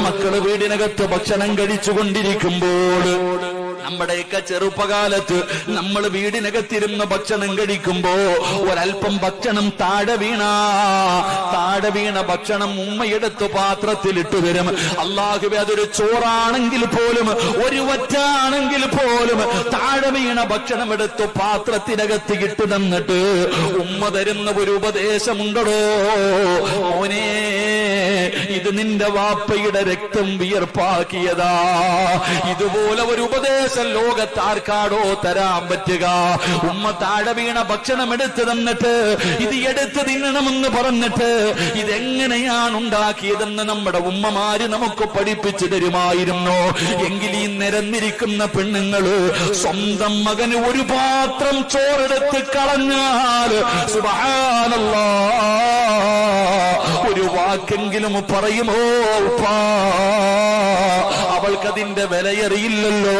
മക്കള് വീടിനകത്ത് ഭക്ഷണം കഴിച്ചുകൊണ്ടിരിക്കുമ്പോൾ, നമ്മുടെയൊക്കെ ചെറുപ്പകാലത്ത് നമ്മൾ വീടിനകത്തിരുന്ന് ഭക്ഷണം കഴിക്കുമ്പോ ഒരൽപ്പം ഭക്ഷണം താഴെ വീണ ഭക്ഷണം ഉമ്മയെടുത്ത് പാത്രത്തിലിട്ട് തരും. അല്ലാഹുവേ, അതൊരു ചോറാണെങ്കിൽ പോലും ഒരു വറ്റാണെങ്കിൽ പോലും താഴെ വീണ ഭക്ഷണം എടുത്ത് പാത്രത്തിനകത്ത് ഇട്ട് തന്നിട്ട് ഉമ്മ തരുന്ന ഒരു ഉപദേശമുണ്ടോ, മോനെ, ഇത് നിന്റെ വാപ്പയുടെ രക്തം വിയർപ്പാക്കിയതാ. ഇതുപോലെ ഒരു ഉപദേശം ലോകത്താർക്കാടോ തരാൻ പറ്റുക? ഉമ്മ താഴെ വീണ ഭക്ഷണം എടുത്തു തന്നിട്ട് ഇത് എടുത്ത് തിന്നണമെന്ന് പറഞ്ഞിട്ട് ഇതെങ്ങനെയാണ് ഉണ്ടാക്കിയതെന്ന് നമ്മുടെ ഉമ്മമാര് നമുക്ക് പഠിപ്പിച്ചു തരുമായിരുന്നു. എങ്കിൽ ഈ നിരന്നിരിക്കുന്ന പെണ്ണുങ്ങള് സ്വന്തം മകന് ഒരു പാത്രം ചോറെടുത്ത് കളഞ്ഞാൽ സുബ്ഹാനല്ലാഹ് ഒരു വാക്കെങ്കിലും പറയുമോ? അവൾക്കതിന്റെ വിലയറിയില്ലല്ലോ,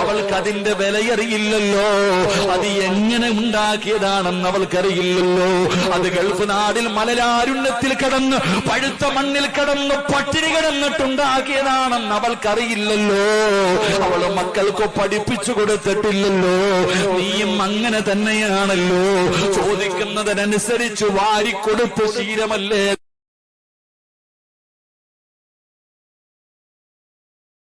അവൾക്കതിന്റെ വിലയറിയില്ലല്ലോ. അത് എങ്ങനെ ഉണ്ടാക്കിയതാണെന്ന് അവൾക്കറിയില്ലല്ലോ. അത് ഗൾഫ് നാടിൽ മലരാരുണ്യത്തിൽ കിടന്ന് പഴുത്ത മണ്ണിൽ കിടന്ന് പട്ടിണി കിടന്നിട്ടുണ്ടാക്കിയതാണെന്ന് അവൾക്കറിയില്ലല്ലോ. അവള് മക്കൾക്ക് പഠിപ്പിച്ചു കൊടുത്തിട്ടില്ലല്ലോ. നീയും അങ്ങനെ തന്നെയാണല്ലോ. ചോദിക്കുന്നതിനനുസരിച്ച് വാരിക്കൊടുത്ത് ശീലമല്ലേ